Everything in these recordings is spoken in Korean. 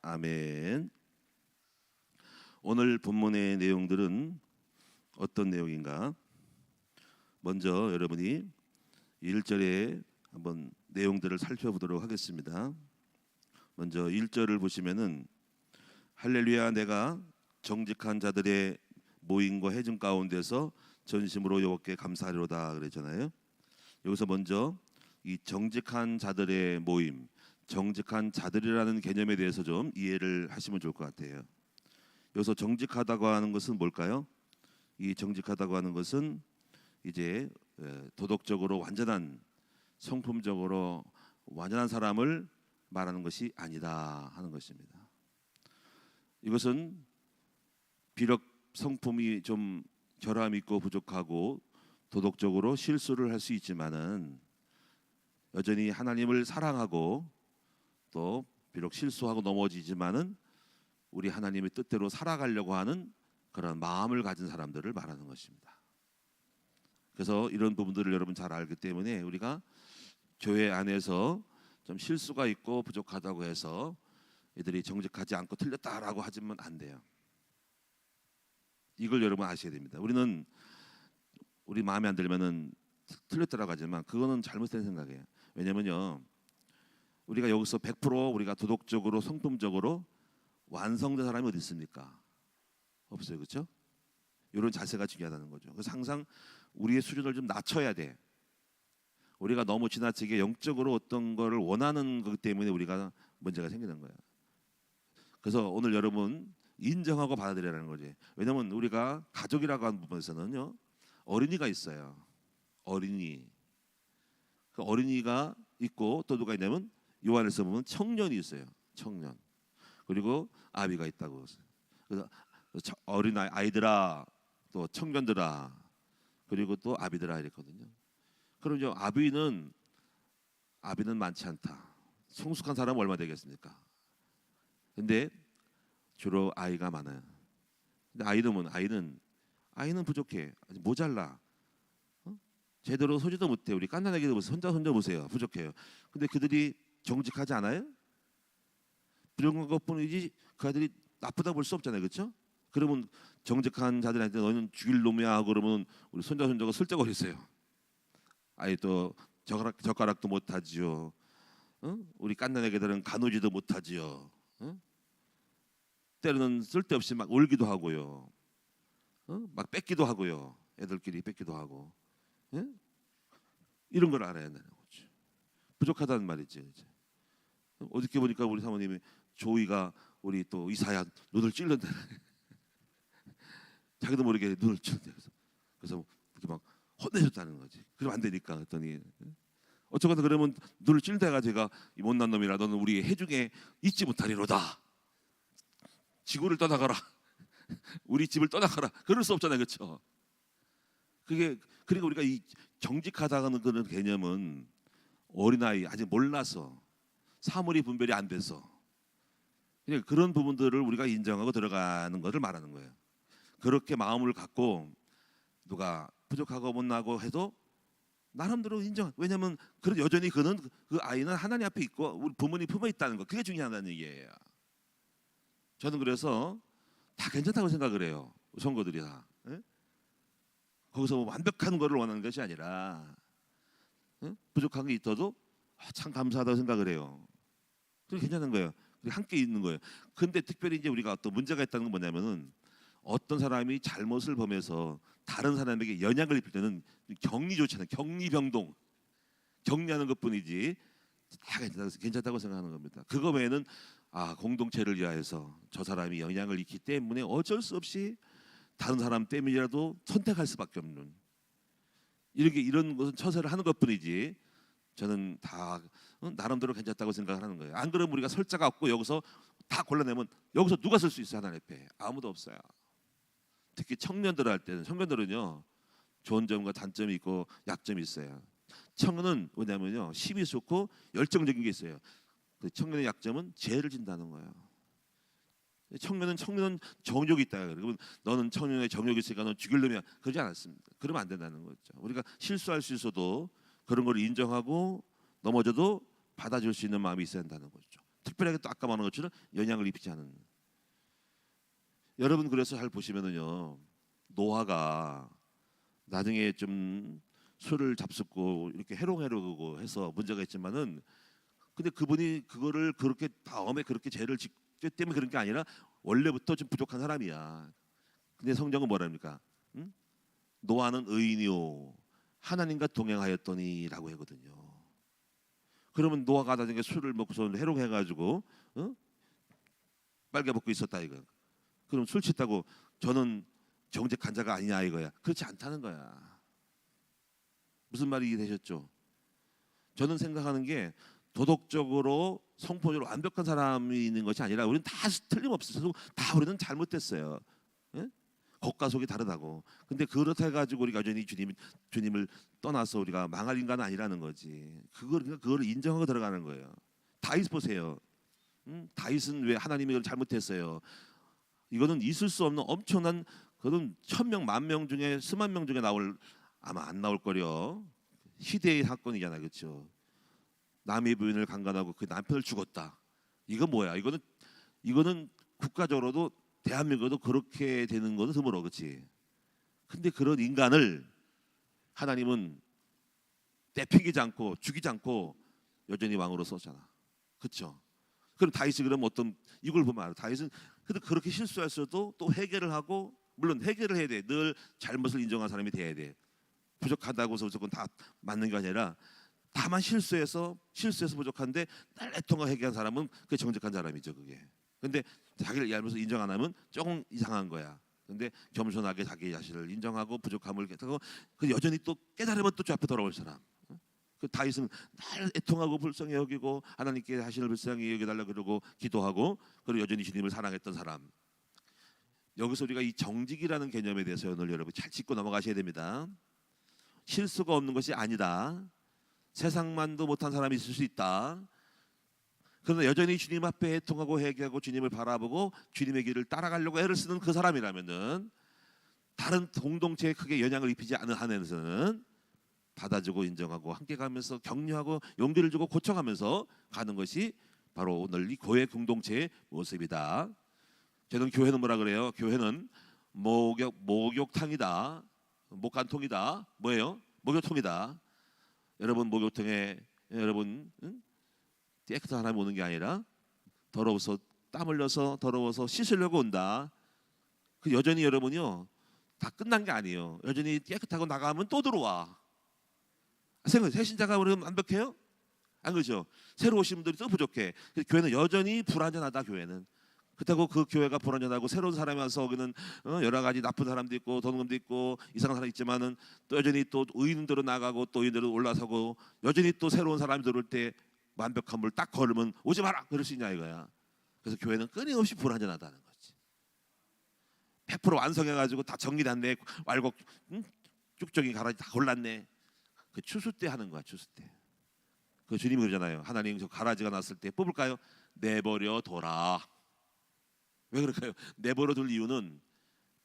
아멘. 오늘 본문의 내용들은 어떤 내용인가? 먼저 여러분이 1절에 한번 내용들을 살펴보도록 하겠습니다. 먼저 1절을 보시면은 할렐루야 내가 정직한 자들의 모임과 회중 가운데서 전심으로 여호와께 감사하리로다 그랬잖아요. 여기서 먼저 이 정직한 자들의 모임, 정직한 자들이라는 개념에 대해서 좀 이해를 하시면 좋을 것 같아요. 여기서 정직하다고 하는 것은 뭘까요? 이 정직하다고 하는 것은 이제 도덕적으로 완전한, 성품적으로 완전한 사람을 말하는 것이 아니다 하는 것입니다. 이것은 비록 성품이 좀 결함 있고 부족하고 도덕적으로 실수를 할 수 있지만은 여전히 하나님을 사랑하고 또 비록 실수하고 넘어지지만은 우리 하나님의 뜻대로 살아가려고 하는 그런 마음을 가진 사람들을 말하는 것입니다. 그래서 이런 부분들을 여러분 잘 알기 때문에 우리가 교회 안에서 좀 실수가 있고 부족하다고 해서 이들이 정직하지 않고 틀렸다라고 하지면 안 돼요. 이걸 여러분 아셔야 됩니다. 우리는 우리 마음에 안 들면은 틀렸다라고 하지만 그거는 잘못된 생각이에요. 왜냐면요, 우리가 여기서 100% 우리가 도덕적으로 성품적으로 완성된 사람이 어디 있습니까? 없어요, 그렇죠? 이런 자세가 중요하다는 거죠. 그래서 항상 우리의 수준을 좀 낮춰야 돼. 우리가 너무 지나치게 영적으로 어떤 거를 원하는 것 때문에 우리가 문제가 생기는 거예요. 그래서 오늘 여러분 인정하고 받아들여라는 거지. 왜냐하면 우리가 가족이라고 하는 부분에서는요, 어린이가 있어요. 어린이. 그 어린이가 있고 또 누가 있냐면 요한에서 보면 청년이 있어요. 청년. 그리고 아비가 있다고. 그래서 어린 아이들아, 또 청년들아, 그리고 또 아비들아 이랬거든요. 그럼 이제 아비는 많지 않다. 성숙한 사람은 얼마 되겠습니까? 근데 주로 아이가 많아요. 근데 아이는 부족해. 아직 모자라. 제대로 소지도 못해. 우리 깐난애기들 보세요. 손자 보세요. 부족해요. 근데 그들이 정직하지 않아요? 부족한 것뿐이지 그 아들이 나쁘다 볼 수 없잖아요, 그렇죠? 그러면 정직한 자들한테 너는 죽일 놈이야 하고 그러면 우리 손자가 슬쩍거리세요. 아이 또 젓가락도 못하지요. 우리 깐난애기들은 가누지도 못하지요. 때로는 쓸데없이 막 울기도 하고요. 막 뺏기도 하고요. 애들끼리 뺏기도 하고. 이런 걸 알아야 되는 거죠. 부족하다는 말이지. 어저께 보니까 우리 사모님이 조이가 우리 또 이사야 눈을 찔른다. 자기도 모르게 눈을 찔른다. 그래서 이렇게 막 혼내줬다는 거지. 그러면 안 되니까 그랬더니 어쩌거나 그러면 눈을 찔다가 제가 이 못난 놈이라 너는 우리 해중에 있지 못하리로다. 지구를 떠나가라. 우리 집을 떠나가라. 그럴 수 없잖아요, 그렇죠? 그게 그리고 우리가 이 정직하다는 그런 개념은 어린아이 아직 몰라서 사물이 분별이 안 돼서 그러니까 그런 부분들을 우리가 인정하고 들어가는 것을 말하는 거예요. 그렇게 마음을 갖고 누가 부족하고 못나고 해도 나름대로 인정. 왜냐하면 여전히 그 아이는 하나님 앞에 있고 우리 부모님 품에 있다는 거, 그게 중요하다는 얘기예요. 저는 그래서 다 괜찮다고 생각을 해요. 성도들이 다. 거기서 뭐 완벽한 거를 원하는 것이 아니라 부족한 게 있어도 참 감사하다고 생각을 해요. 그게 괜찮은 거예요. 함께 있는 거예요. 근데 특별히 이제 우리가 어떤 문제가 있다는 건 뭐냐면은 어떤 사람이 잘못을 범해서 다른 사람에게 영향을 입힐 때는 격리 좋잖아요. 격리병동. 격리하는 것뿐이지 다 괜찮다고 생각하는 겁니다. 그거 외에는 공동체를 위하여서 저 사람이 영향을 입기 때문에 어쩔 수 없이 다른 사람 때문이라도 선택할 수밖에 없는 이런 것은 처세를 하는 것뿐이지 저는 다 나름대로 괜찮다고 생각을 하는 거예요. 안 그러면 우리가 설자가 없고 여기서 다 골라내면 여기서 누가 쓸 수 있어요? 하나님 앞에 아무도 없어요. 특히 청년들 할 때는 청년들은요 좋은 점과 단점이 있고 약점이 있어요. 청년은 뭐냐면요 힘이 좋고 열정적인 게 있어요. 그 청년의 약점은 죄를 진다는 거예요. 청년은 정욕이 있다. 그러면 너는 청년의 정욕이 있으니까 넌 죽일 놈이야. 그러지 않았습니다. 그러면 안 된다는 거죠. 우리가 실수할 수 있어도 그런 걸 인정하고 넘어져도 받아줄 수 있는 마음이 있어야 한다는 거죠. 특별하게 또 아까 말한 것처럼 영향을 입히지 않은. 여러분 그래서 잘 보시면은요, 노아가 나중에 좀 술을 잡숫고 이렇게 해롱해롱하고 해서 문제가 있지만은, 근데 그분이 그거를 그렇게 다음에 그렇게 죄를 짓기 때문에 그런 게 아니라 원래부터 좀 부족한 사람이야. 근데 성경은 뭐랍니까? 응? 노아는 의인이요 하나님과 동행하였더니라고 하거든요. 그러면 노아가 나중에 술을 먹고서 해롱해가지고 빨개 벗고 있었다 이거. 그럼 술 취했다고 저는 정직한 자가 아니냐 이거야. 그렇지 않다는 거야. 무슨 말이 이해되셨죠? 저는 생각하는 게 도덕적으로 성품적으로 완벽한 사람이 있는 것이 아니라 우리는 다 틀림없어서 다 우리는 잘못됐어요. 예? 겉과 속이 다르다고. 근데 그렇다 해가지고 우리가 여전히 주님을 떠나서 우리가 망할 인간은 아니라는 거지. 그거를 인정하고 들어가는 거예요. 다윗 보세요. 다윗은 왜 하나님이 그걸 잘못했어요? 이거는 있을 수 없는 엄청난, 그건 1000명, 10,000명 중에 수만 명 중에 아마 안 나올 거려. 희대의 사건이잖아요, 그렇죠? 남의 부인을 강간하고 그 남편을 죽었다. 이거 뭐야? 이거는 국가적으로도 대한민국도 그렇게 되는 것은 드물어, 그렇지? 근데 그런 인간을 하나님은 떼피기지 않고 죽이지 않고 여전히 왕으로 썼잖아, 그렇죠? 그럼 다윗이 그럼 어떤 이걸 보면 알아. 다윗은 그래도 그렇게 실수했어도 또 회개를 하고, 물론 회개를 해야 돼. 늘 잘못을 인정한 사람이 돼야 돼. 부족하다고 해서 무조건 다 맞는 게 아니라 다만 실수해서 부족한데 날 애통과 회개한 사람은 그게 정직한 사람이죠, 그게. 근데 자기를 얄면서 인정 안 하면 조금 이상한 거야. 근데 겸손하게 자기 자신을 인정하고 부족함을 깨닫고 그 여전히 또 깨달으면 또 저 앞에 돌아올 사람. 그 다윗은 날 애통하고 불쌍히 여기고 하나님께 자신을 불쌍히 여겨달라 그러고 기도하고, 그리고 여전히 주님을 사랑했던 사람. 여기서 우리가 이 정직이라는 개념에 대해서 오늘 여러분 잘 짚고 넘어가셔야 됩니다. 실수가 없는 것이 아니다. 세상만도 못한 사람이 있을 수 있다. 그러나 여전히 주님 앞에 애통하고 회개하고 주님을 바라보고 주님의 길을 따라가려고 애를 쓰는 그 사람이라면은, 다른 공동체에 크게 영향을 입히지 않은 한에서는 받아주고 인정하고 함께 가면서 격려하고 용기를 주고 고쳐가면서 가는 것이 바로 오늘 이 교회 공동체의 모습이다. 저는 교회는 뭐라 그래요? 교회는 목욕탕이다. 목간통이다. 뭐예요? 목욕통이다. 여러분 목욕탕에 여러분 깨끗한 사람이 오는 게 아니라 더러워서 땀 흘려서 더러워서 씻으려고 온다. 그 여전히 여러분이요 다 끝난 게 아니에요. 여전히 깨끗하고 나가면 또 들어와. 생각해, 새신자가 우리는 완벽해요? 안 그렇죠? 새로 오신 분들이 또 부족해. 교회는 여전히 불완전하다. 교회는 그렇다고 그 교회가 불완전하고 새로운 사람이 와서 거기는 여러 가지 나쁜 사람도 있고 도둑놈도 있고 이상한 사람이 있지만은 또 여전히 또 의인대로 나가고 또 의인대로 올라서고 여전히 또 새로운 사람이 들어올 때 완벽한 물 딱 걸으면 오지 마라 그럴 수 있냐 이거야. 그래서 교회는 끊임없이 불완전하다는 거지. 100% 완성해가지고 다 정리됐네. 말고 쭉저기 가라지 다 골랐네. 그 추수 때 하는 거야. 추수 때. 그 주님이 그러잖아요. 하나님 저 가라지가 났을 때 뽑을까요? 내버려 둬라. 왜 그럴까요? 내버려 둘 이유는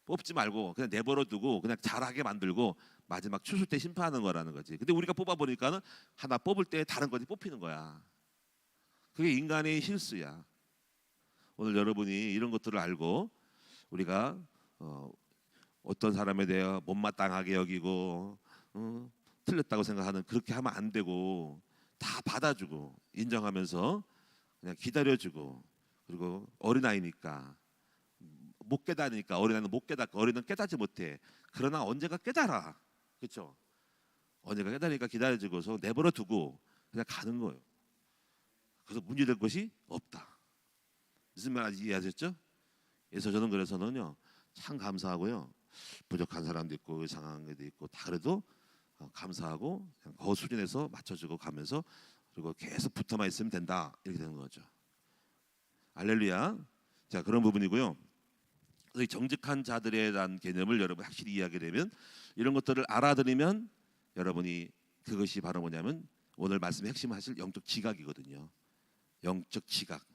뽑지 말고 그냥 내버려 두고 그냥 잘하게 만들고 마지막 추수 때 심판하는 거라는 거지. 근데 우리가 뽑아 보니까는 하나 뽑을 때 다른 것이 뽑히는 거야. 그게 인간의 실수야. 오늘 여러분이 이런 것들을 알고 우리가 어떤 사람에 대해 못마땅하게 여기고 틀렸다고 생각하는, 그렇게 하면 안 되고 다 받아주고 인정하면서 그냥 기다려주고, 그리고 어린아이니까 못 깨달으니까, 어린아이는 못 깨닫고 어린은 깨닫지 못해. 그러나 언제가 깨달아. 그렇죠? 언제가 깨달으니까 기다려주고서 내버려 두고 그냥 가는 거예요. 그래서 문제될 것이 없다. 무슨 말인지 이해하셨죠? 그래서 저는 그래서는요 참 감사하고요. 부족한 사람도 있고 이상한 게도 있고 다 그래도 감사하고 그냥 그 수준에서 맞춰주고 가면서, 그리고 계속 붙어만 있으면 된다 이렇게 되는 거죠. 알렐루야. 자, 그런 부분이고요. 정직한 자들에 대한 개념을 여러분 확실히 이해하게 되면, 이런 것들을 알아들으면 여러분이 그것이 바로 뭐냐면 오늘 말씀의 핵심 하실 영적 지각이거든요. 영적 지각.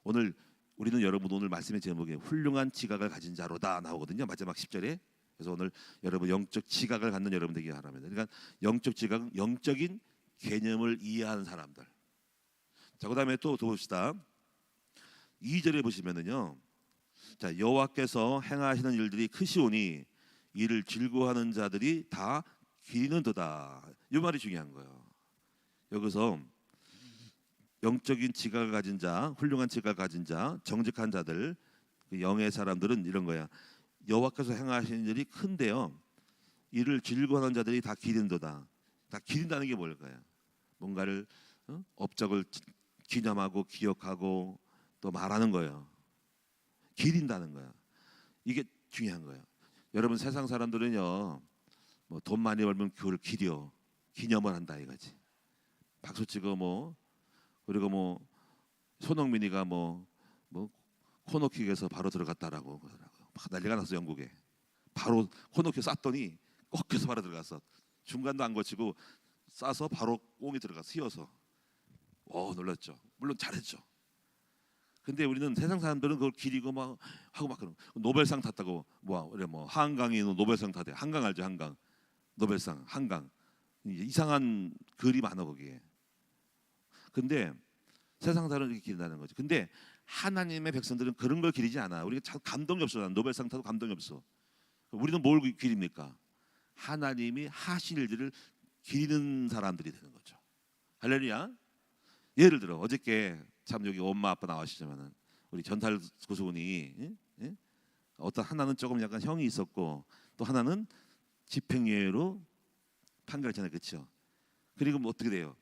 오늘 우리는 여러분 오늘 말씀의 제목에 훌륭한 지각을 가진 자로다 나오거든요. 마지막 10절에. 그래서 오늘 여러분 영적 지각을 갖는 여러분 되기 바랍니다. 그러니까 영적 지각은 영적인 개념을 이해하는 사람들. 자, 그다음에 또 봅시다. 2절에 보시면은요. 자, 여호와께서 행하시는 일들이 크시오니 이를 즐거워하는 자들이 다 기리는도다. 이 말이 중요한 거예요. 여기서 영적인 지각을 가진 자, 훌륭한 지각을 가진 자, 정직한 자들, 그 영의 사람들은 이런 거야. 여호와께서 행하시는 일이 큰데요. 이를 즐거워하는 자들이 다 기린도다. 다 기린다는 게 뭘까요? 뭔가를 업적을 기념하고 기억하고 또 말하는 거예요. 기린다는 거야. 이게 중요한 거예요. 여러분 세상 사람들은요, 뭐 돈 많이 벌면 그걸 기려, 기념을 한다 이거지. 박수 치고 뭐 그리고 뭐 손흥민이가 뭐 코너킥에서 바로 들어갔다라고 막 난리가 났어 영국에. 바로 코너킥 쐈더니 꺾여서 바로 들어갔어. 중간도 안 거치고 쏴서 바로 공이 들어갔어. 휘어서. 놀랐죠. 물론 잘했죠. 근데 우리는 세상 사람들은 그걸 기리고 막 하고 막 그런 노벨상 탔다고 뭐 한강이 노벨상 타대. 한강 알죠? 한강. 노벨상 한강. 이상한 글이 많아 거기에. 근데 세상 사람은 이렇게 기린다는 거죠. 근데 하나님의 백성들은 그런 걸 기리지 않아. 우리가 참 감동이 없어. 노벨상 타도 감동이 없어. 우리는 뭘 기립니까? 하나님이 하신 일들을 기리는 사람들이 되는 거죠. 할렐루야. 예를 들어 어저께 참 여기 엄마 아빠 나와시지만은 우리 전탈 고소군이 어떤 하나는 조금 약간 형이 있었고 또 하나는 집행유예로 판결했잖아요, 그렇죠? 그리고 뭐 어떻게 돼요?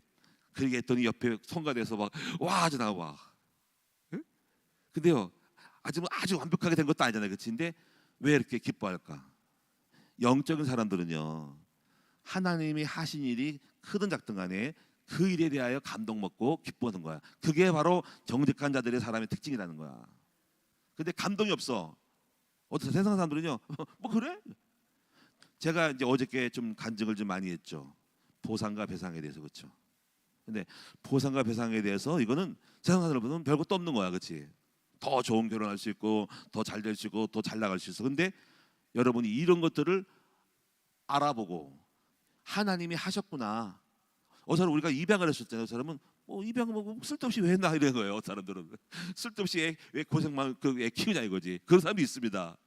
그렇게 했더니 옆에 송가돼서 막와 아주 나와. 근데요 아주 완벽하게 된 것도 아니잖아요, 그렇지? 근데 왜 이렇게 기뻐할까? 영적인 사람들은요 하나님이 하신 일이 크든 작든 간에 그 일에 대하여 감동 먹고 기뻐하는 거야. 그게 바로 정직한 자들의 사람의 특징이라는 거야. 근데 감동이 없어. 어떤 세상 사람들은요 뭐 그래? 제가 이제 어저께 좀 간증을 좀 많이 했죠. 보상과 배상에 대해서. 그렇죠? 근데 보상과 배상에 대해서 이거는 세상 사람들은 별것도 없는 거야. 그렇지? 더 좋은 결혼할 수 있고 더 잘 될 수 있고 더 잘 나갈 수 있어. 근데 여러분이 이런 것들을 알아보고 하나님이 하셨구나. 어사람 우리가 입양을 했었잖아요. 사람은 입양 뭐 쓸데없이 왜 했나 이런 거예요. 사람들은 쓸데없이 왜 고생만 애 키우냐 이거지. 그런 사람이 있습니다.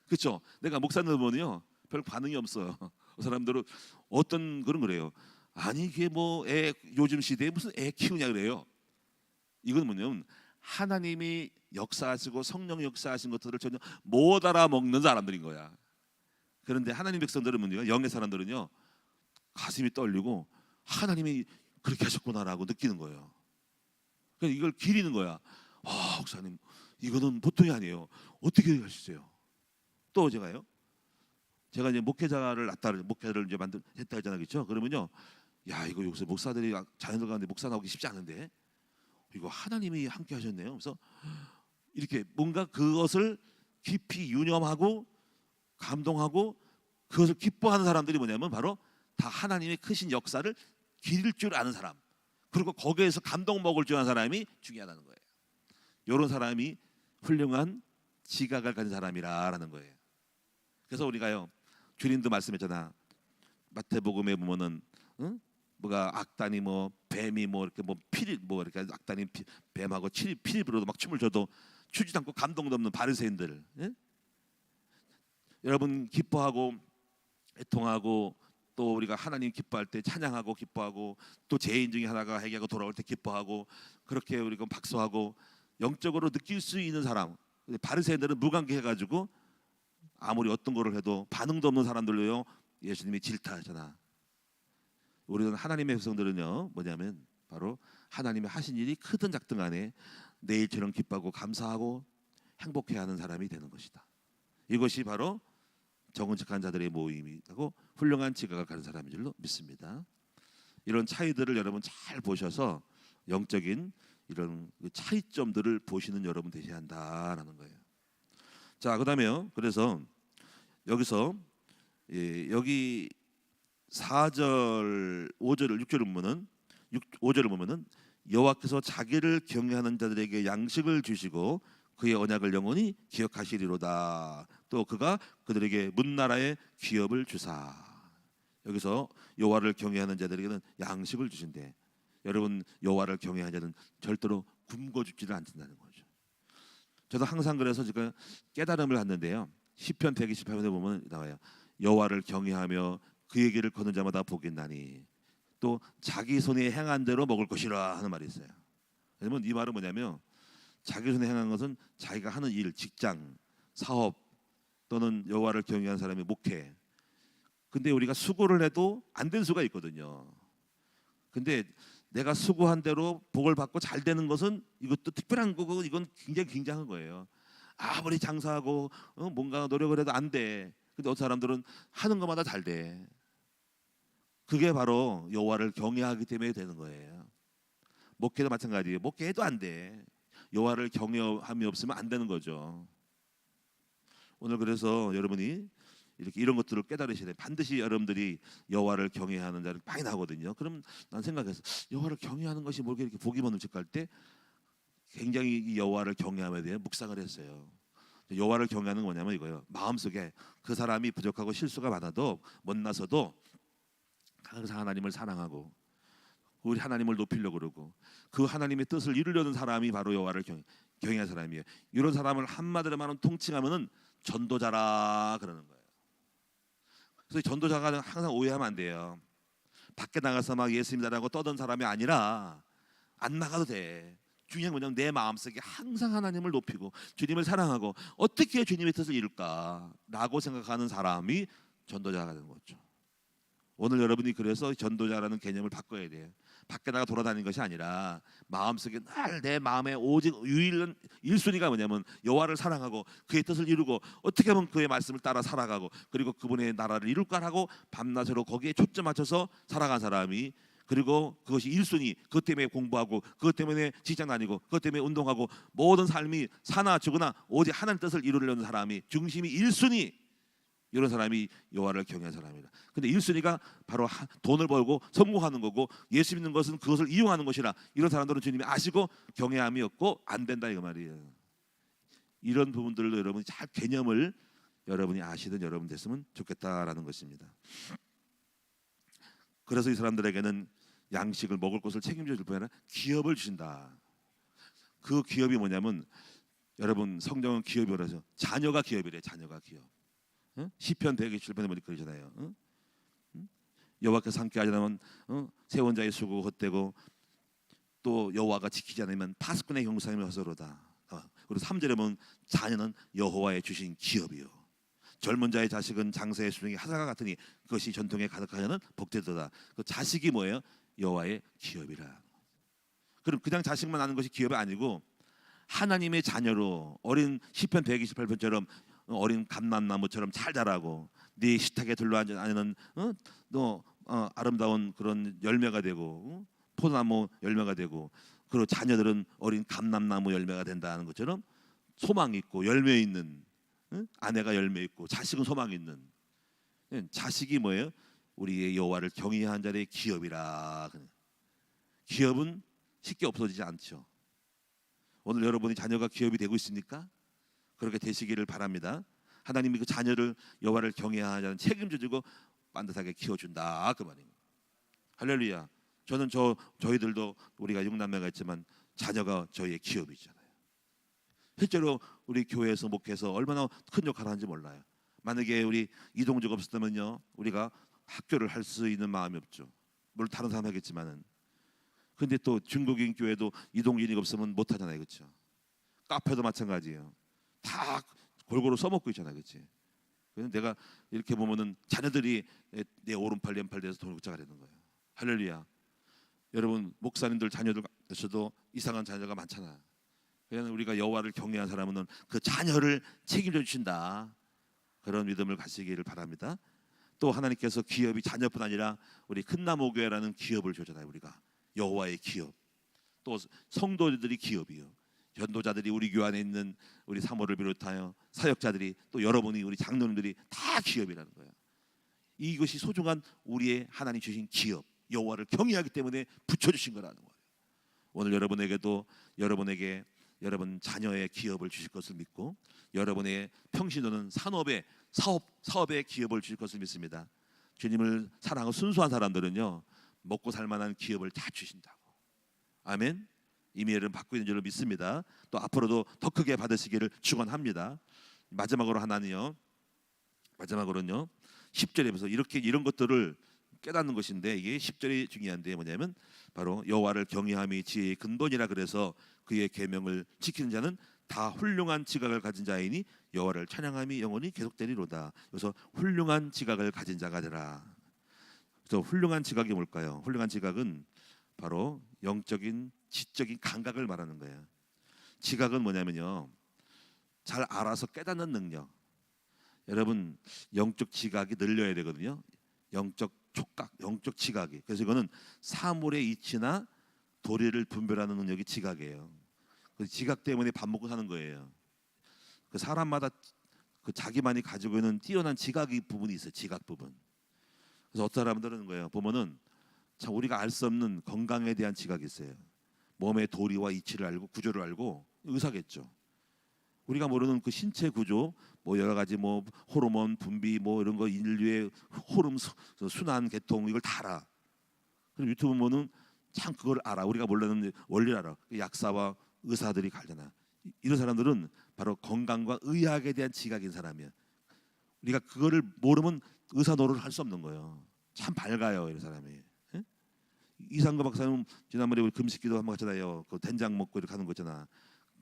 그렇죠? 내가 목사님들 보면요 별 반응이 없어요. 사람들은 어떤 그런 그래요. 아니 이게 뭐 애 요즘 시대에 무슨 애 키우냐 그래요. 이건 뭐냐면 하나님이 역사하시고 성령 역사하신 것들을 전혀 못 알아먹는 사람들인 거야. 그런데 하나님 백성들은 뭐냐 영의 사람들은요 가슴이 떨리고 하나님이 그렇게 하셨구나라고 느끼는 거예요. 그러니까 이걸 기리는 거야. 목사님 이거는 보통이 아니에요. 어떻게 하시세요? 또 제가 이제 목회자를 이제 했다 했잖아요, 그렇죠? 그러면요, 야 이거 여기서 목사들이 자녀들 가운데 목사 나오기 쉽지 않은데 이거 하나님이 함께 하셨네요. 그래서 이렇게 뭔가 그것을 깊이 유념하고 감동하고 그것을 기뻐하는 사람들이 뭐냐면 바로 다 하나님의 크신 역사를 기릴 줄 아는 사람, 그리고 거기에서 감동 먹을 줄 아는 사람이 중요하다는 거예요. 이런 사람이 훌륭한 지각을 가진 사람이라는 거예요. 그래서 우리가요 주님도 말씀했잖아. 마태복음에 보면은 뭐가 악단이 뭐 뱀이 뭐 이렇게 뭐 피리 뭐 이렇게 악단이 뱀하고 피리 불어도 막 춤을 춰도 추지도 않고 감동도 없는 바리새인들. 여러분 기뻐하고 애통하고 또 우리가 하나님 기뻐할 때 찬양하고 기뻐하고 또 죄인 중에 하나가 회개하고 돌아올 때 기뻐하고 그렇게 우리가 박수하고 영적으로 느낄 수 있는 사람. 바리새인들은 무관계해가지고 아무리 어떤 거를 해도 반응도 없는 사람들로요 예수님이 질타하잖아. 우리는 하나님의 백성들은요 뭐냐면 바로 하나님의 하신 일이 크든 작든 간에 내일처럼 기뻐하고 감사하고 행복해하는 사람이 되는 것이다. 이것이 바로 정직한 자들의 모임이고 훌륭한 지각을 가는 사람인 줄로 믿습니다. 이런 차이들을 여러분 잘 보셔서 영적인 이런 차이점들을 보시는 여러분 되셔야 한다라는 거예요. 자, 그다음에요. 그래서 여기서 여기 4절, 5절, 6절을 보면은 5절을 보면은 여호와께서 자기를 경외하는 자들에게 양식을 주시고 그의 언약을 영원히 기억하시리로다. 또 그가 그들에게 문나라의 기업을 주사. 여기서 여호와를 경외하는 자들에게는 양식을 주신대. 여러분 여호와를 경외하는 자는 절대로 굶고 죽지를 않는다는 거죠. 저도 항상 그래서 지금 깨달음을 갖는데요. 시편 128편에 보면 나와요. 여호와를 경외하며 그의 길을 걷는 자마다 복이 있나니 또 자기 손에 행한 대로 먹을 것이라 하는 말이 있어요. 그러면 이 말은 뭐냐면 자기 손에 행한 것은 자기가 하는 일, 직장, 사업 또는 여호와를 경외하는 사람의 목회. 근데 우리가 수고를 해도 안 된 수가 있거든요. 근데 내가 수고한 대로 복을 받고 잘 되는 것은 이것도 특별한 거고 이건 굉장히 굉장한 거예요. 아무리 장사하고 뭔가 노력을 해도 안 돼. 근데 어떤 사람들은 하는 것마다 잘 돼. 그게 바로 여호와를 경외하기 때문에 되는 거예요. 목회도 마찬가지예요. 목회해도 안 돼. 여호와를 경외함이 없으면 안 되는 거죠. 오늘 그래서 여러분이 이렇게 이런 것들을 깨달으셔야 돼요. 반드시 여러분들이 여호와를 경외하는 자를 많이 나오거든요. 그럼 난 생각해서 여호와를 경외하는 것이 뭐게 이렇게 복이 먼저갈 때 굉장히 이 여호와를 경외함에 대해 묵상을 했어요. 여호와를 경외하는 건 뭐냐면 이거예요. 마음속에 그 사람이 부족하고 실수가 많아도 못나서도 항상 하나님을 사랑하고 우리 하나님을 높이려고 그러고 그 하나님의 뜻을 이루려는 사람이 바로 여호와를 경외하는 사람이에요. 이런 사람을 한마디로 말하면 통칭하면은 전도자라 그러는 거예요. 그래서 전도자가 항상 오해하면 안 돼요. 밖에 나가서 막 예수님 닮고 떠든 사람이 아니라 안 나가도 돼. 중요한 건 내 마음속에 항상 하나님을 높이고 주님을 사랑하고 어떻게 주님의 뜻을 이룰까라고 생각하는 사람이 전도자가 되는 거죠. 오늘 여러분이 그래서 전도자라는 개념을 바꿔야 돼요. 밖에 나가 돌아다니는 것이 아니라 마음속에 늘 내 마음에 오직 유일한 1순위가 뭐냐면 여호와를 사랑하고 그의 뜻을 이루고 어떻게 하면 그의 말씀을 따라 살아가고 그리고 그분의 나라를 이룰까라고 밤낮으로 거기에 초점 맞춰서 살아간 사람이 그리고 그것이 1순위 그것 때문에 공부하고 그것 때문에 직장 다니고 그것 때문에 운동하고 모든 삶이 사나 죽으나 오직 하나님 뜻을 이루려는 사람이 중심이 1순위 이런 사람이 여호와를 경외하는 사람이다. 근데 1순위가 바로 돈을 벌고 성공하는 거고 예수 믿는 것은 그것을 이용하는 것이라 이런 사람들은 주님이 아시고 경외함이 없고 안 된다 이거 말이에요. 이런 부분들도 여러분이 잘 개념을 여러분이 아시든 여러분 됐으면 좋겠다라는 것입니다. 그래서 이 사람들에게는 양식을 먹을 것을 책임져 줄 뿐 아니라 기업을 주신다. 그 기업이 뭐냐면 여러분 성경은 기업이라고 해서 자녀가 기업이래. 자녀가 기업. 시편 127편에 보니 그러잖아요. 여호와께서 함께 하지 않으면 세운 자의 수고 헛되고 또 여호와가 지키지 않으면 파수꾼의 형상이 허서로다. 그리고 3절에 보면 자녀는 여호와의 주신 기업이요. 젊은 자의 자식은 장사의 수중이 하사가 같으니 그것이 전통에 가득하여는 복되도다. 그 자식이 뭐예요? 여호와의 기업이라. 그럼 그냥 자식만 낳는 것이 기업이 아니고 하나님의 자녀로 어린 시편 128편처럼 어린 감람나무처럼 잘 자라고 네 식탁에 둘러앉는 아름다운 그런 열매가 되고 포도나무 열매가 되고 그리고 자녀들은 어린 감람나무 열매가 된다는 것처럼 소망이 있고 열매 있는 아내가 열매 있고 자식은 소망이 있는 자식이 뭐예요? 우리의 여호와를 경외하는 자의 기업이라. 기업은 쉽게 없어지지 않죠. 오늘 여러분이 자녀가 기업이 되고 있습니까? 그렇게 되시기를 바랍니다. 하나님이 그 자녀를 여호와를 경외하는 자는 책임져주고 반듯하게 키워준다 그 말입니다. 할렐루야. 저는 저희들도 우리가 6남매가 있지만 자녀가 저희의 기업이잖아요. 실제로 우리 교회에서 목회해서 얼마나 큰 역할을 하는지 몰라요. 만약에 우리 이동주가 없었다면요 우리가 학교를 할 수 있는 마음이 없죠. 물론 다른 사람 하겠지만은. 근데 또 중국인 교회도 이동진이 없으면 못 하잖아요. 그렇죠? 카페도 마찬가지예요. 다 골고루 써먹고 있잖아요. 그렇지? 그래서 내가 이렇게 보면은 자녀들이 내 오른팔 왼팔 돼서 동역자가 되는 거예요. 할렐루야. 여러분 목사님들 자녀들에서도 이상한 자녀가 많잖아요. 그냥 우리가 여호와를 경외한 사람은 그 자녀를 책임져 주신다. 그런 믿음을 가지기를 바랍니다. 또 하나님께서 기업이 자녀뿐 아니라 우리 큰나무교회라는 기업을 주잖아요. 우리가 여호와의 기업. 또 성도들이 기업이요. 전도자들이 우리 교회 안에 있는 우리 사모를 비롯하여 사역자들이 또 여러분이 우리 장로님들이 다 기업이라는 거예요. 이것이 소중한 우리의 하나님 주신 기업. 여호와를 경외하기 때문에 붙여주신 거라는 거예요. 오늘 여러분에게도 여러분에게 여러분 자녀의 기업을 주실 것을 믿고 여러분의 평신도는 사업의 기업을 주실 것을 믿습니다. 주님을 사랑하고 순수한 사람들은요 먹고 살만한 기업을 다 주신다고. 아멘. 이미 여러분 받고 있는 줄로 믿습니다. 또 앞으로도 더 크게 받으시기를 축원합니다. 마지막으로 하나는요. 마지막으로는요. 10절에서 이렇게 이런 것들을 깨닫는 것인데 이게 10절이 중요한데 뭐냐면 바로 여호와를 경외함이 지혜의 근본이라 그래서 그의 계명을 지키는 자는 다 훌륭한 지각을 가진 자이니 여호와를 찬양함이 영원히 계속되리로다. 그래서 훌륭한 지각을 가진 자가 되라. 그래서 훌륭한 지각이 뭘까요? 훌륭한 지각은 바로 영적인 지적인 감각을 말하는 거예요. 지각은 뭐냐면요. 잘 알아서 깨닫는 능력. 여러분 영적 지각이 늘려야 되거든요. 영적 촉각, 영적 지각이. 그래서 이거는 사물의 이치나 도리를 분별하는 능력이 지각이에요. 그 지각 때문에 밥 먹고 사는 거예요. 그 사람마다 그 자기만이 가지고 있는 뛰어난 지각이 부분이 있어요. 지각 부분. 그래서 어떤 사람들은 거예요. 보면은 참 우리가 알 수 없는 건강에 대한 지각이 있어요. 몸의 도리와 이치를 알고 구조를 알고 의사겠죠. 우리가 모르는 그 신체 구조, 뭐 여러 가지 뭐 호르몬 분비 뭐 이런 거 인류의 호르몬 순환 계통 이걸 다 알아. 그럼 유튜브 보면 참 그걸 알아. 우리가 몰라는 원리를 알아. 약사와 의사들이 갈잖아. 이런 사람들은 바로 건강과 의학에 대한 지각인 사람이야. 우리가 그거를 모르면 의사 노릇을 할 수 없는 거예요. 참 밝아요, 이런 사람이. 예? 이상거 박사님 지난번에 우리 금식기도 한번 갔잖아요. 그 된장 먹고 이렇게 하는 거잖아.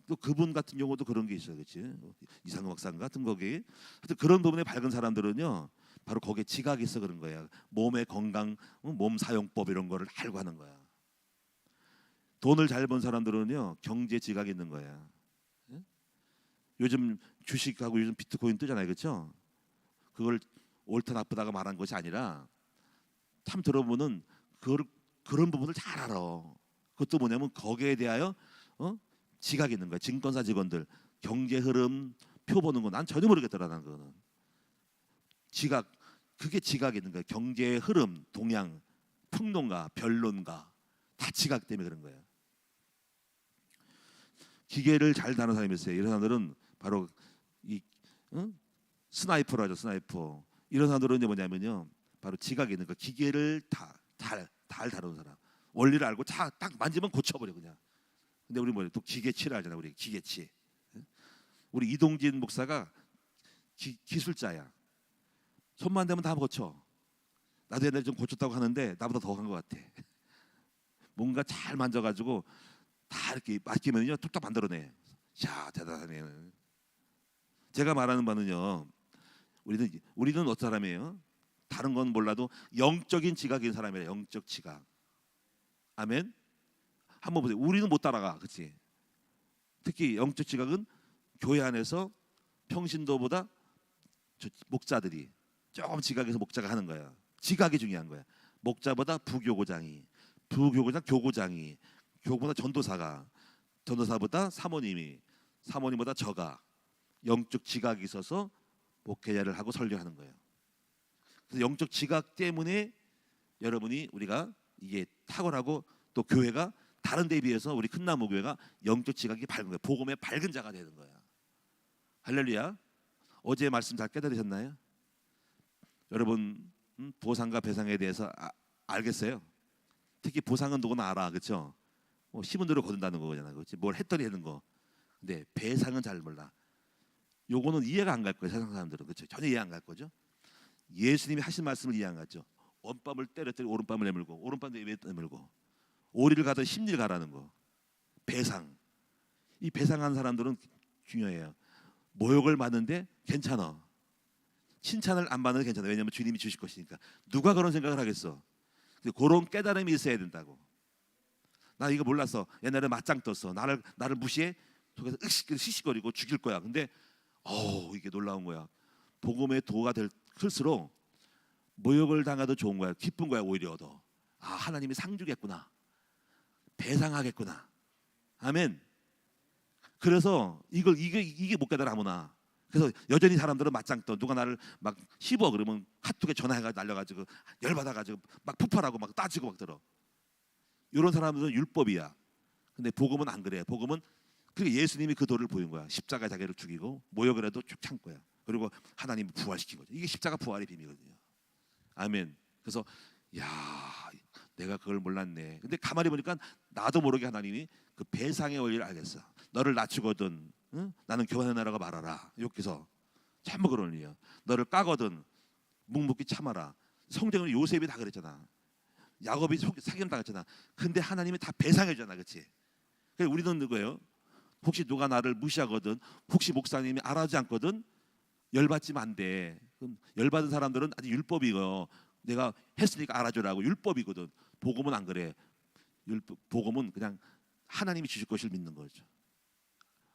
또 그분 같은 경우도 그런 게 있어요, 그렇지? 이상거 박사님 같은 거기. 하여튼 그런 부분에 밝은 사람들은요, 바로 거기에 지각이 있어 그런 거야. 몸의 건강, 몸 사용법 이런 거를 알고 하는 거야. 돈을 잘 번 사람들은요, 경제 지각이 있는 거야. 예? 요즘 주식하고 요즘 비트코인 뜨잖아요, 그렇죠? 그걸 옳다 나쁘다가 말한 것이 아니라 참 들어보면 그런 부분을 잘 알아. 그것도 뭐냐면 거기에 대하여 지각이 있는 거야. 증권사 직원들 경제 흐름 표 보는 거 난 전혀 모르겠더라. 난 그거는 지각, 그게 지각이 있는 거야. 경제의 흐름, 동향, 평론가, 변론가 다 지각 때문에 그런 거야. 기계를 잘 다루는 사람이 있어요. 이런 사람들은 바로 이 스나이퍼로 하죠. 스나이퍼. 이런 사람들은 이제 뭐냐면요, 바로 지각이 있는 거. 기계를 잘 다루는 사람. 원리를 알고 딱 만지면 고쳐버려 그냥. 근데 우리 뭐예요? 또 기계치를 알잖아. 우리 기계치. 우리 이동진 목사가 기술자야. 손만 대면 다 고쳐. 나도 옛날에 좀 고쳤다고 하는데 나보다 더 한 것 같아. 뭔가 잘 만져가지고 다 이렇게 맡기면요 뚝딱 만들어내. 야, 대단하네. 제가 말하는 바는요, 우리는 어떤 사람이에요? 다른 건 몰라도 영적인 지각인 사람이에요. 영적 지각. 아멘. 한번 보세요. 우리는 못 따라가, 그렇지? 특히 영적 지각은 교회 안에서 평신도보다 목자들이 조금 지각해서 목자가 하는 거야. 지각이 중요한 거야. 목자보다 부교고장이, 부교고장 교고장이, 교보다 전도사보다 사모님이, 사모님보다 저가 영적 지각이 있어서 목회자를 하고 설교하는 거예요. 그래서 영적 지각 때문에 여러분이 우리가 이게 탁월하고 또 교회가 다른 데에 비해서 우리 큰나무 교회가 영적 지각이 밝은 거예요. 복음의 밝은 자가 되는 거야. 할렐루야. 어제 말씀 잘 깨달으셨나요? 여러분 보상과 배상에 대해서 알겠어요? 특히 보상은 누구나 알아, 그렇죠? 심은 대로 거둔다는 거잖아, 그렇지? 뭘 했더니 하는 거. 근데 배상은 잘 몰라. 요거는 이해가 안 갈 거예요, 세상 사람들은. 그렇죠? 전혀 이해 안 갈 거죠. 예수님이 하신 말씀을 이해 안 가죠. 원밤을 때렸더니 오른밤을 내밀고, 오른밤도 내밀고, 오리를 가든 십리를 가라는 거. 배상. 이 배상한 사람들은 중요해요. 모욕을 받는데 괜찮아. 칭찬을 안 받는 게 괜찮아. 왜냐하면 주님이 주실 것이니까. 누가 그런 생각을 하겠어? 그런 깨달음이 있어야 된다고. 나 이거 몰랐어. 옛날에 맞짱 떴어. 나를 무시해. 속에서 으식거리고 죽일 거야. 근데 이게 놀라운 거야. 복음의 도가 클수록 모욕을 당해도 좋은 거야. 기쁜 거야. 오히려 더. 하나님이 상 주겠구나. 배상하겠구나. 아멘. 그래서 이게 못 깨달아 아무나. 그래서 여전히 사람들은 맞짱 떠. 누가 나를 막 씹어 그러면 카톡에 전화해가 날려가지고 열받아가지고 막 폭발하고 막 따지고 막 들어. 이런 사람들은 율법이야. 근데 복음은 안 그래. 복음은 예수님이 그 도를 보인 거야. 십자가 자기를 죽이고 모욕을 해도 쭉 참은 거야. 그리고 하나님이 부활시킨 거죠. 이게 십자가 부활의 비밀이거든요. 아멘. 그래서 내가 그걸 몰랐네. 근데 가만히 보니까 나도 모르게 하나님이 그 배상의 원리를 알겠어. 너를 낮추거든, 응? 나는 교만하라고 말하라. 여기서 참뭐 그런 일이야. 너를 까거든 묵묵히 참아라. 성경은 요셉이 다 그랬잖아. 야곱이 사기를 당했잖아. 근데 하나님이 다 배상해주잖아, 그렇지? 그러니까 우리는 누구예요? 혹시 누가 나를 무시하거든, 혹시 목사님이 알아주지 않거든, 열받지면 안 돼. 그럼 열받은 사람들은 아주 율법이고 내가 했으니까 알아주라고 율법이거든. 복음은 안 그래. 복음은 그냥 하나님이 주실 것을 믿는 거죠.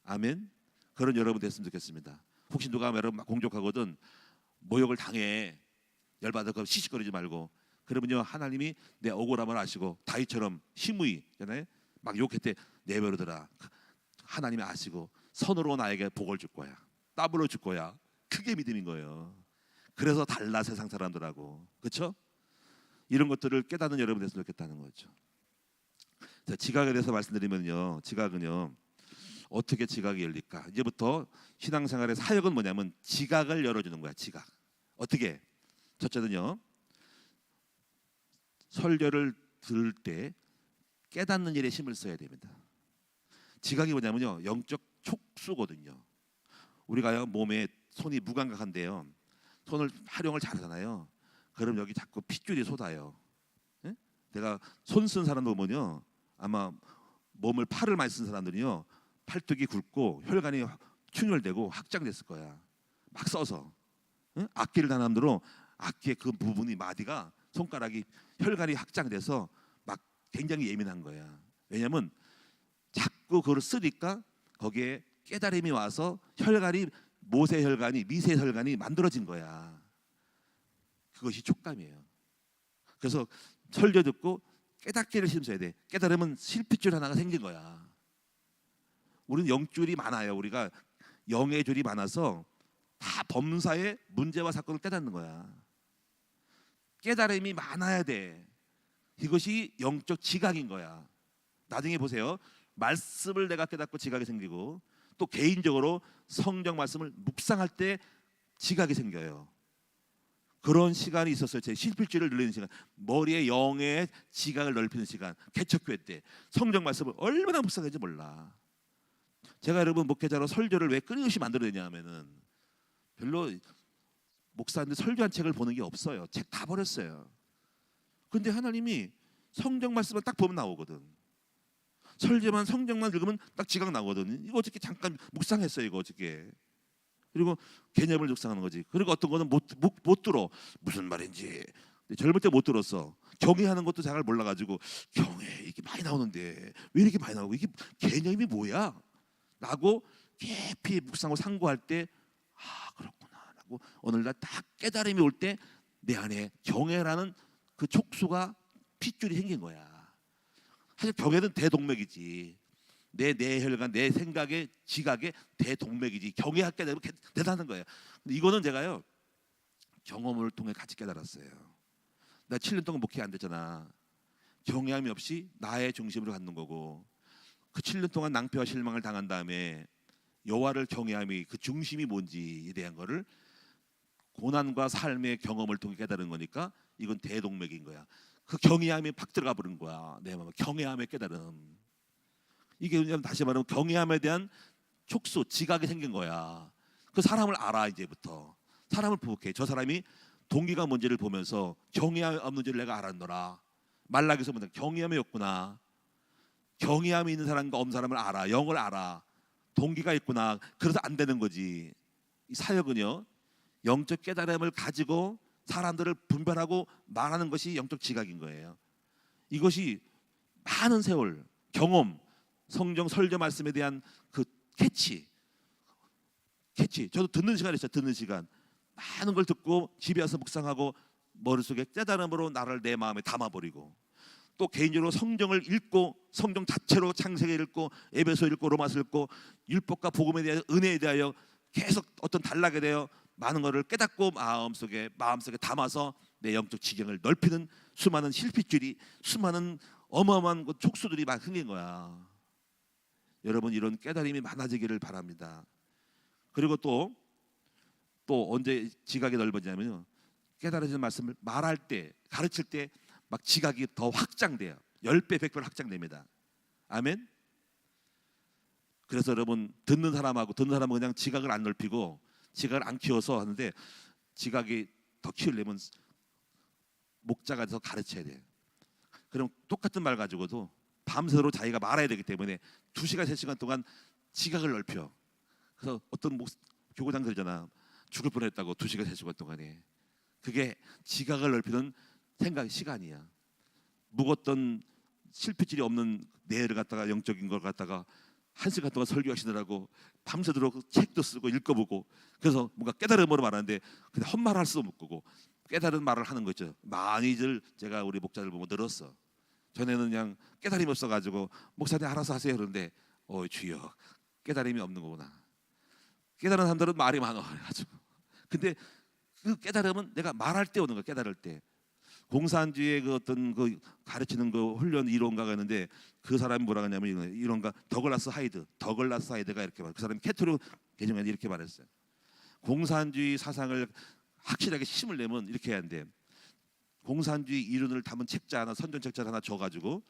아멘. 그런 여러분 됐으면 좋겠습니다. 혹시 누가 여러분 막 공격하거든 모욕을 당해 열받아 그 시시거리지 말고, 그러면요 하나님이 내 억울함을 아시고 다윗처럼 심의잖아요. 막 욕했대 내버려둬라. 하나님이 아시고 선으로 나에게 복을 줄 거야. 더블로 줄 거야. 그게 믿음인 거예요. 그래서 달라 세상 사람들하고. 그렇죠? 이런 것들을 깨닫는 여러분 됐으면 좋겠다는 거죠. 자, 지각에 대해서 말씀드리면요, 지각은요 어떻게 지각이 열릴까? 이제부터 신앙생활의 사역은 뭐냐면 지각을 열어주는 거야. 지각. 어떻게? 첫째는요, 설교를 들을 때 깨닫는 일에 힘을 써야 됩니다. 지각이 뭐냐면요, 영적 촉수거든요. 우리가요 몸에 손이 무감각한데요, 손을 활용을 잘하잖아요. 그럼 여기 자꾸 핏줄이 솟아요. 예? 내가 손 쓴 사람도 보면요, 아마 몸을 팔을 많이 쓴 사람들이요 팔뚝이 굵고 혈관이 충혈되고 확장됐을 거야. 막 써서. 예? 악기를 다는 사람들은 악기의 그 부분이 마디가 손가락이 혈관이 확장돼서 막 굉장히 예민한 거야. 왜냐하면 자꾸 그걸 쓰니까 거기에 깨달음이 와서 혈관이 모세 혈관이 미세 혈관이 만들어진 거야. 그것이 촉감이에요. 그래서 설교 듣고 깨닫기를 힘써야 돼. 깨달으면 실핏줄 하나가 생긴 거야. 우리는 영줄이 많아요. 우리가 영의 줄이 많아서 다 범사의 문제와 사건을 깨닫는 거야. 깨달음이 많아야 돼. 이것이 영적 지각인 거야. 나중에 보세요. 말씀을 내가 깨닫고 지각이 생기고, 또 개인적으로 성경 말씀을 묵상할 때 지각이 생겨요. 그런 시간이 있었어요. 제 실필줄을 늘리는 시간, 머리에 영의 지각을 넓히는 시간, 개척교회 때 성경 말씀을 얼마나 묵상했는지 몰라. 제가 여러분 목회자로 설교를 왜 끊임없이 만들어내냐 하면은 별로 목사님들 설교한 책을 보는 게 없어요. 책 다 버렸어요. 근데 하나님이 성경 말씀을 딱 보면 나오거든. 설교만 성경만 읽으면 딱 지각 나거든. 이거 어떻게 잠깐 묵상했어요, 이거 어떻게. 그리고 개념을 묵상하는 거지. 그리고 어떤 거는 못 들어. 무슨 말인지 젊을 때 못 들었어. 경외하는 것도 잘 몰라가지고, 경외 이게 많이 나오는데 왜 이렇게 많이 나오고, 이게 개념이 뭐야? 라고 깊이 묵상하고 상고할 때, 아 그렇구나 라고 오늘날 딱 깨달음이 올 때 내 안에 경외라는 그 촉수가 핏줄이 생긴 거야. 사실 경외는 대동맥이지. 내 혈관, 내 생각의 지각의 대동맥이지. 경외하게 되면 대단한 거예요. 근데 이거는 제가요 경험을 통해 같이 깨달았어요. 나 7년 동안 목회 안 됐잖아. 경외함이 없이 나의 중심으로 갖는 거고, 그 7년 동안 낭패와 실망을 당한 다음에 여호와를 경외함이 그 중심이 뭔지에 대한 거를 고난과 삶의 경험을 통해 깨달은 거니까 이건 대동맥인 거야. 그 경외함이 팍 들어가 버린 거야. 내 마음에 경외함의 깨달음. 이게 그냥 다시 말하면 경외함에 대한 촉수, 지각이 생긴 거야. 그 사람을 알아. 이제부터 사람을 보게. 저 사람이 동기가 뭔지를 보면서 경외함이 없는지를 내가 알았노라. 말라기서 보면 경외함이 없구나. 경외함이 있는 사람과 없는 사람을 알아. 영을 알아. 동기가 있구나. 그래서 안 되는 거지. 이 사역은요, 영적 깨달음을 가지고 사람들을 분별하고 말하는 것이 영적 지각인 거예요. 이것이 많은 세월 경험, 성경 설교 말씀에 대한 그 캐치. 저도 듣는 시간이 있어요. 듣는 시간 많은 걸 듣고 집에 와서 묵상하고 머릿속에 깨달음으로 나를 내 마음에 담아버리고, 또 개인적으로 성경을 읽고 성경 자체로 창세기 읽고 에베소 읽고 로마서 읽고 율법과 복음에 대한 은혜에 대하여 계속 어떤 단락에 대하여 많은 것을 깨닫고 마음속에 담아서 내 영적 지경을 넓히는 수많은 실핏줄이, 수많은 어마어마한 촉수들이 막 생긴 거야. 여러분 이런 깨달음이 많아지기를 바랍니다. 그리고 또 언제 지각이 넓어지냐면요, 깨달아지는 말씀을 말할 때, 가르칠 때 막 지각이 더 확장돼요. 10배, 100배 확장됩니다. 아멘. 그래서 여러분 듣는 사람은 그냥 지각을 안 넓히고 지각을 안 키워서 하는데, 지각이 더 키우려면 목자가 돼서 가르쳐야 돼요. 그럼 똑같은 말 가지고도 밤새도록 자기가 말아야 되기 때문에 2시간, 3시간 동안 지각을 넓혀. 그래서 어떤 교구장 그러잖아. 죽을 뻔했다고 2시간, 3시간 동안에. 그게 지각을 넓히는 시간이야. 묵었던 실핏줄이 없는 내를 갖다가, 영적인 걸 갖다가 1시간 동안 설교하시느라고 밤새도록 책도 쓰고 읽어보고, 그래서 뭔가 깨달음으로 말하는데 그냥 헛말할 수도 없고 깨달은 말을 하는 거죠. 많이들 제가 우리 목자들 보면 늘었어. 전에는 그냥 깨달음이 없어가지고 목사님 알아서 하세요 그러는데, 주여, 깨달음이 없는 거구나. 깨달은 사람들은 말이 많아 가지고. 근데 그 깨달음은 내가 말할 때 오는 거야. 깨달을 때. 공산주의의 그 어떤 그 가르치는 그 훈련 이론가가 있는데, 그 사람이 뭐라 하냐면 이론가 더글라스 하이드가 이렇게 말. 그 사람이 캐토릭 개정에 이렇게 말했어요. 공산주의 사상을 확실하게 힘을 내면 이렇게 해야 한대. 공산주의 이론을 담은 책자 하나, 선전책자 하나 줘가지고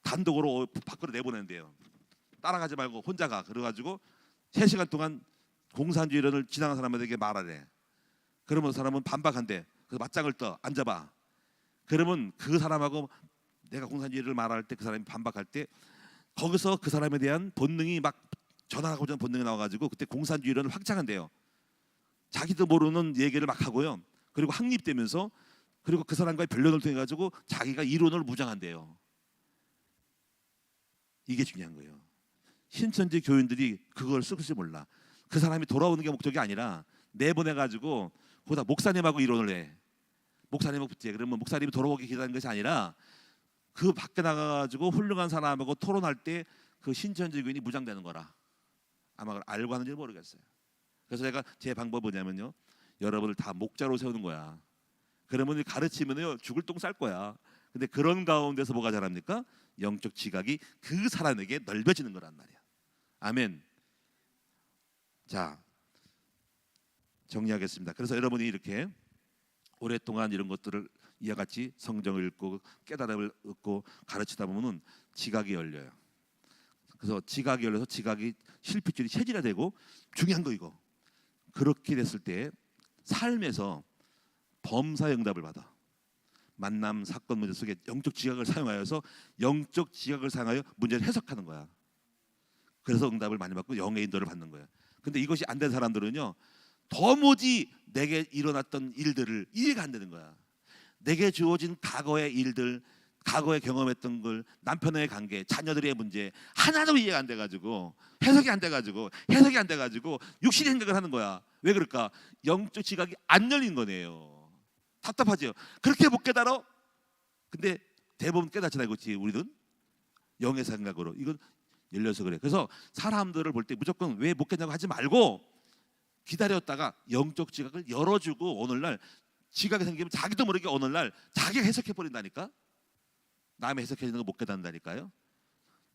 단독으로 밖으로 내보낸대요. 따라가지 말고 혼자 가. 그래가지고 3시간 동안 공산주의 이론을 지나간 사람에게 말하래. 그러면 사람은 반박한대. 그래서 맞짱을 떠 앉아봐. 그러면 그 사람하고 내가 공산주의를 말할 때 그 사람이 반박할 때, 거기서 그 사람에 대한 본능이 막 전환하고자 하는 본능이 나와가지고 그때 공산주의 이론을 확장한대요. 자기도 모르는 얘기를 막 하고요. 그리고 확립되면서, 그리고 그 사람과의 변론을 통해 가지고 자기가 이론을 무장한대요. 이게 중요한 거예요. 신천지 교인들이 그걸 쓸 줄 몰라. 그 사람이 돌아오는 게 목적이 아니라 내보내 가지고 거기다 목사님하고 이론을 해. 목사님하고 붙지. 그러면 목사님이 돌아오기 기다리는 것이 아니라 그 밖에 나가가지고 훌륭한 사람하고 토론할 때 그 신천지 교인이 무장되는 거라. 아마 그걸 알고 하는지 모르겠어요. 그래서 제가 제 방법은 뭐냐면요, 여러분을 다 목자로 세우는 거야. 그러면 가르치면요 죽을 똥 쌀 거야. 근데 그런 가운데서 뭐가 자랍니까? 영적 지각이 그 사람에게 넓어지는 거란 말이야. 아멘. 자, 정리하겠습니다. 그래서 여러분이 이렇게 오랫동안 이런 것들을 이와 같이 성경을 읽고 깨달음을 얻고 가르치다 보면은 지각이 열려요. 그래서 지각이 열려서 지각이 실핏줄이 체질화되고, 중요한 거 이거. 그렇게 됐을 때 삶에서 범사의 응답을 받아. 만남, 사건, 문제 속에 영적 지각을 사용하여서 문제를 해석하는 거야. 그래서 응답을 많이 받고 영의 인도를 받는 거야. 근데 이것이 안 된 사람들은요, 도무지 내게 일어났던 일들을 이해가 안 되는 거야. 내게 주어진 과거의 일들, 과거에 경험했던 걸, 남편의 관계, 자녀들의 문제 하나도 이해가 안 돼가지고 해석이 안 돼가지고 육신의 생각을 하는 거야. 왜 그럴까? 영적 지각이 안 열린 거네요. 답답하죠. 그렇게 못 깨달아? 근데 대부분 깨닫잖아요. 그렇지? 우리는 영의 생각으로. 이건 열려서 그래. 그래서 사람들을 볼 때 무조건 왜 못 깨닫냐고 하지 말고 기다렸다가 영적 지각을 열어주고, 오늘날 지각이 생기면 자기도 모르게 오늘날 자기가 해석해 버린다니까. 남의 해석해 주는 거 못 깨닫는다니까요.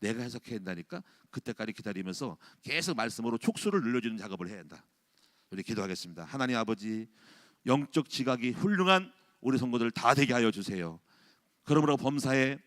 내가 해석해야 한다니까. 그때까지 기다리면서 계속 말씀으로 촉수를 늘려주는 작업을 해야 한다. 우리 기도하겠습니다. 하나님 아버지, 영적 지각이 훌륭한 우리 성도들 다 되게 하여 주세요. 그러므로 범사에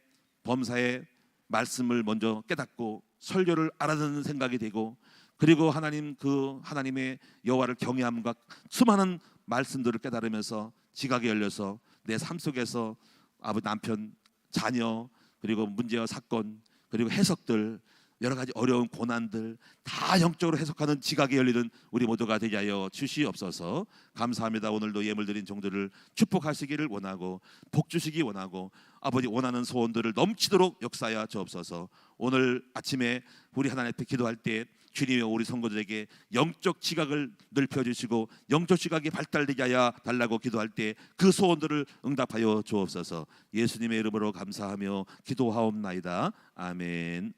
말씀을 먼저 깨닫고 설교를 알아듣는 생각이 되고, 그리고 하나님의 여호와를 경외함과 수많은 말씀들을 깨달으면서 지각이 열려서 내 삶 속에서 아버지, 남편, 자녀, 그리고 문제와 사건, 그리고 해석들, 여러 가지 어려운 고난들 다 영적으로 해석하는 지각이 열리는 우리 모두가 되게 하여 주시옵소서. 감사합니다. 오늘도 예물 드린 종들을 축복하시기를 원하고 복 주시기 원하고, 아버지 원하는 소원들을 넘치도록 역사하여 주옵소서. 오늘 아침에 우리 하나님 앞에 기도할 때 주님의 우리 성도들에게 영적 지각을 넓혀주시고 영적 지각이 발달되게 하여 달라고 기도할 때 그 소원들을 응답하여 주옵소서. 예수님의 이름으로 감사하며 기도하옵나이다. 아멘.